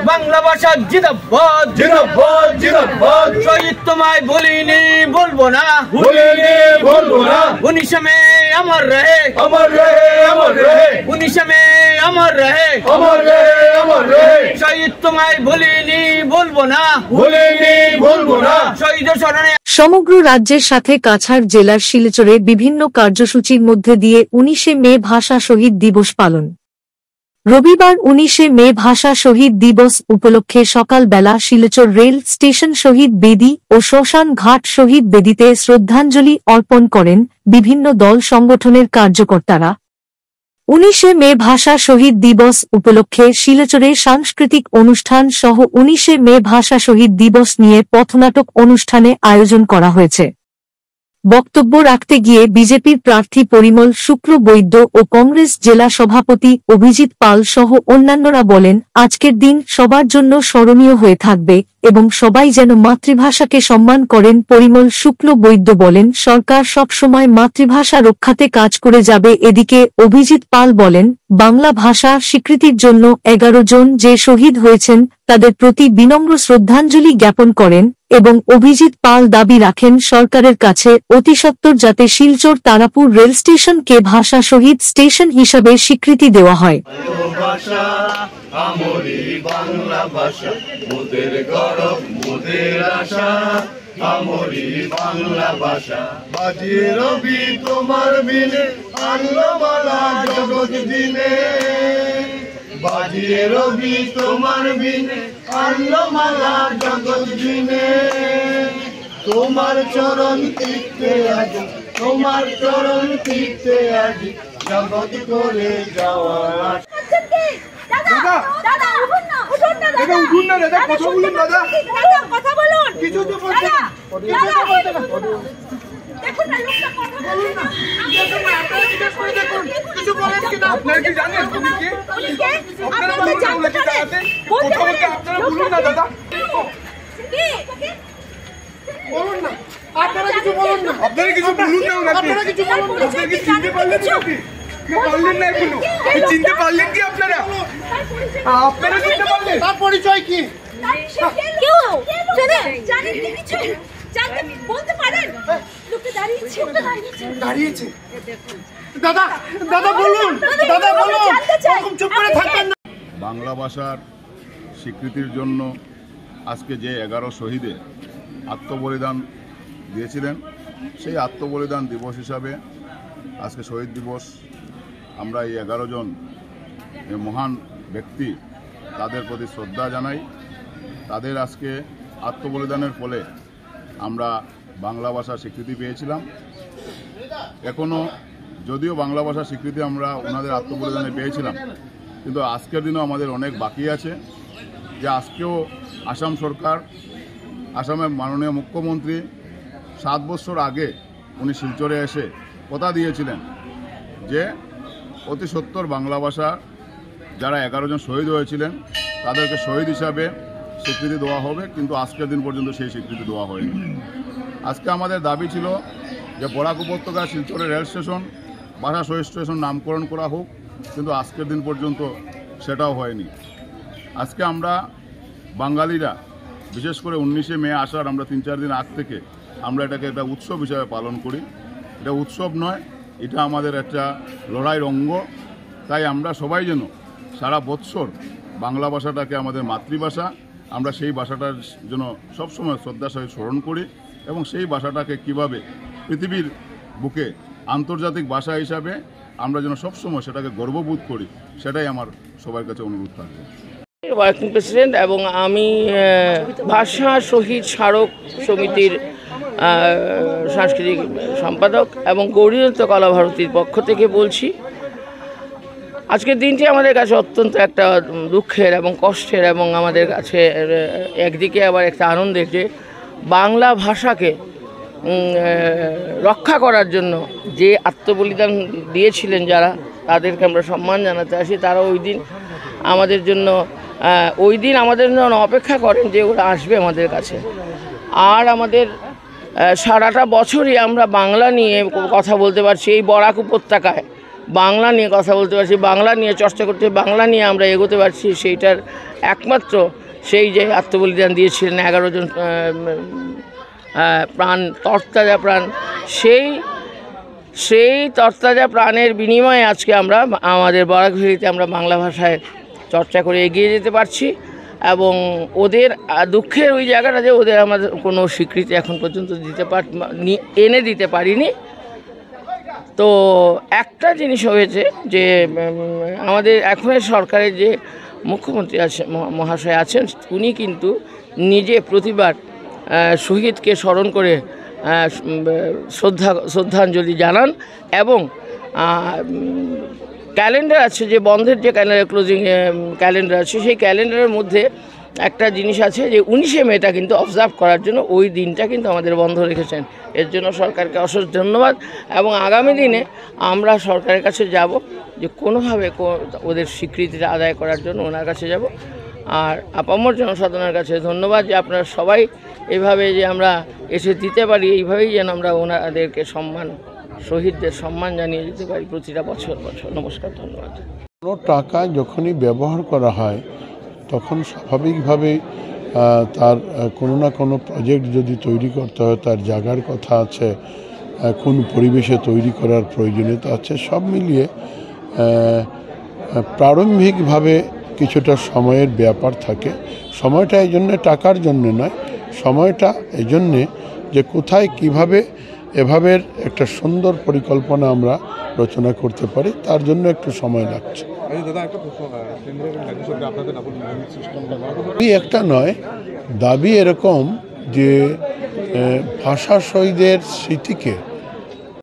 বাংলা ভাষা জিন্দাবাদ জিন্দাবাদ জিন্দাবাদ। শহীদ তোমায় ভুলিনি বলবো না, ভুলিনি বলবো না। 19 মে अमर रहे अमर रहे अमर रहे। 19 মে अमर रहे अमर रहे अमर रहे। শহীদ তোমায় ভুলিনি বলবো না, ভুলিনি বলবো না। শহীদ স্মরণে সমগ্র রাজ্যের সাথে কাছাড় জেলার শিলচরে বিভিন্ন কার্যসূচির মধ্যে দিয়ে 19 মে ভাষা শহীদ দিবস পালন। রবিবার 19 মে ভাষা শহীদ দিবস উপলক্ষে সকালবেলা শিলচর রেল স্টেশন শহীদ বেদি ও শ্মশান ঘাট শহীদ বেদিতে শ্রদ্ধাঞ্জলি অর্পণ করেন বিভিন্ন দল সংগঠনের কার্যকর্তারা। 19 মে ভাষা শহীদ দিবস উপলক্ষে শিলচরে সাংস্কৃতিক অনুষ্ঠান সহ 19 মে ভাষা শহীদ দিবস নিয়ে পথনাটক অনুষ্ঠানে আয়োজন করা হয়েছে। বক্তব্য রাখতে গিয়ে বিজেপির প্রার্থী পরিমল শুক্ল বৈদ্য ও কংগ্রেস জেলা সভাপতি অভিজিৎ পাল সহ অন্যান্যরা বলেন, আজকের দিন সবার জন্য স্মরণীয় হয়ে থাকবে এবং সবাই যেন মাতৃভাষাকে সম্মান করেন। পরিমল শুক্ল বৈদ্য বলেন, সরকার সবসময় মাতৃভাষা রক্ষাতে কাজ করে যাবে। এদিকে অভিজিৎ পাল বলেন, বাংলা ভাষা স্বীকৃতির জন্য 11 জন যে শহীদ হয়েছেন তাদের প্রতি বিনম্র শ্রদ্ধাঞ্জলি জ্ঞাপন করেন এবং অভিজিৎ পাল দাবি রাখেন সরকারের কাছে অতিসত্বর যাতে শিলচর তারাপুর রেল স্টেশনকে ভাষা শহীদ স্টেশন হিসাবে স্বীকৃতি দেওয়া হয়। বাংলা ভাষা মোদের গৌরব মোদের আশা, আমরি বাংলা ভাষা। বাজিয়ে রবি তোমার বিনে আনলো মালা জগৎ দিনে, বাজিয়ে রবি তোমার বিনে আনলো মালা জগৎ দিনে। তোমার চরণ তীর্থে আজ, তোমার চরণ তীর্থে আজ জগৎ করে যাওয়া। চিনতে পারলেন কি আপনারা? আপনারা চিনতে পারলেন? তার পরিচয় কি? দাঁড়িয়েছে। দাদা দাদা বলুন, দাদা বলুন, চুপ করে থাকবেন না। বাংলা ভাষার স্বীকৃতির জন্য আজকে যে 11 শহীদে আত্মবলিদান দিয়েছিলেন, সেই আত্মবলিদান দিবস হিসাবে আজকে শহীদ দিবস। আমরা এই 11 জন মহান ব্যক্তি তাদের প্রতি শ্রদ্ধা জানাই। তাদের আজকে আত্মবলিদানের ফলে আমরা বাংলা ভাষার স্বীকৃতি পেয়েছিলাম। এখনও যদিও বাংলা ভাষার স্বীকৃতি আমরা ওনাদের আত্মবলিদানে পেয়েছিলাম, কিন্তু আজকের দিনও আমাদের অনেক বাকি আছে। যে আজকেও আসাম সরকার, আসামের মাননীয় মুখ্যমন্ত্রী 7 বছর আগে উনি শিলচরে এসে কথা দিয়েছিলেন যে অতি সত্বর বাংলা ভাষা যারা 11 জন শহীদ হয়েছিলেন তাদেরকে শহীদ হিসাবে স্বীকৃতি দেওয়া হবে, কিন্তু আজকের দিন পর্যন্ত সেই স্বীকৃতি দেওয়া হয়নি। আজকে আমাদের দাবি ছিল যে বরাক উপত্যকা শিলচরের রেল স্টেশন ভাষা শহীদ স্টেশন নামকরণ করা হোক, কিন্তু আজকের দিন পর্যন্ত সেটাও হয়নি। আজকে আমরা বাঙালিরা বিশেষ করে 19 মে আসার আমরা 3-4 দিন আগ থেকে আমরা এটাকে একটা উৎসব হিসাবে পালন করি। এটা উৎসব নয়, এটা আমাদের একটা লড়াইয়ের অঙ্গ। তাই আমরা সবাই যেন সারা বৎসর বাংলা ভাষাটাকে আমাদের মাতৃভাষা, আমরা সেই ভাষাটার জন্য সবসময় শ্রদ্ধার সহিত স্মরণ করি এবং সেই ভাষাটাকে কিভাবে পৃথিবীর বুকে আন্তর্জাতিক ভাষা হিসাবে আমরা যেন সবসময় সেটাকে গর্ববোধ করি, সেটাই আমার সবার কাছে অনুরোধ থাকবে। ওয়ার্কিং প্রেসিডেন্ট এবং আমি ভাষা শহীদ স্মারক সমিতির সাংস্কৃতিক সম্পাদক এবং গৌরীদত্ত কলাভারতীর পক্ষ থেকে বলছি, আজকের দিনটি আমাদের কাছে অত্যন্ত একটা দুঃখের এবং কষ্টের এবং আমাদের কাছে একদিকে আবার একটা আনন্দের যে বাংলা ভাষাকে রক্ষা করার জন্য যে আত্মবলিদান দিয়েছিলেন যারা, তাদেরকে আমরা সম্মান জানাতে আসি। তারা ওই দিন আমাদের জন্য অপেক্ষা করেন যে ওরা আসবে আমাদের কাছে। আর আমাদের সারাটা বছরই আমরা বাংলা নিয়ে কথা বলতে পারছি। এই বরাক উপত্যকায় বাংলা নিয়ে কথা বলতে পারছি, বাংলা নিয়ে চর্চা করতে, বাংলা নিয়ে আমরা এগোতে পারছি, সেইটার একমাত্র সেই যে আত্মবলিদান দিয়েছিলেন 11 জন প্রাণ, তরতাজা প্রাণ, সেই তরতাজা প্রাণের বিনিময়ে আজকে আমরা আমাদের বরাক ভ্যালিতে আমরা বাংলা ভাষায় চর্চা করে এগিয়ে যেতে পারছি। এবং ওদের দুঃখের ওই জায়গাটা যে ওদের আমাদের কোনো স্বীকৃতি এখন পর্যন্ত এনে দিতে পারিনি। তো একটা জিনিস হয়েছে যে আমাদের এখনের সরকারের যে মুখ্যমন্ত্রী আছে মহাশয় আছেন, উনি কিন্তু নিজে প্রতিবার শহীদকে স্মরণ করে শ্রদ্ধাঞ্জলি জানান। এবং ক্যালেন্ডার আছে, যে বন্ধের যে ক্লোজিং ক্যালেন্ডার আছে, সেই ক্যালেন্ডারের মধ্যে একটা জিনিস আছে যে 19শে মেটা কিন্তু অবজার্ভ করার জন্য ওই দিনটা কিন্তু আমাদের বন্ধ রেখেছেন। এর জন্য সরকারকে অশেষ ধন্যবাদ। এবং আগামী দিনে আমরা সরকারের কাছে যাব যে কোনোভাবে ওদের স্বীকৃতিটা আদায় করার জন্য ওনার কাছে যাব। আর আপামর জনসাধারণের কাছে ধন্যবাদ যে আপনারা সবাই এভাবে যে আমরা এসে দিতে পারি, এইভাবেই যেন আমরা ওনাদেরকে শহীদদের সম্মান জানিয়ে দিতে পারি প্রতিটা বছর। নমস্কার, ধন্যবাদ। কোনো টাকা যখনই ব্যবহার করা হয় তখন স্বাভাবিকভাবে তার কোনো না কোনো প্রজেক্ট যদি তৈরি করতে হয়, তার জায়গার কথা আছে, কোন পরিবেশে তৈরি করার প্রয়োজনীয়তা আছে, সব মিলিয়ে প্রারম্ভিকভাবে কিছুটা সময়ের ব্যাপার থাকে। সময়টা এই জন্যে টাকার জন্য নয়, সময়টা এই জন্যে যে কোথায় কিভাবে এভাবে একটা সুন্দর পরিকল্পনা আমরা রচনা করতে পারি, তার জন্য একটু সময় লাগছে। একটা নয়, দাবি এরকম যে ভাষা শহীদের স্মৃতিকে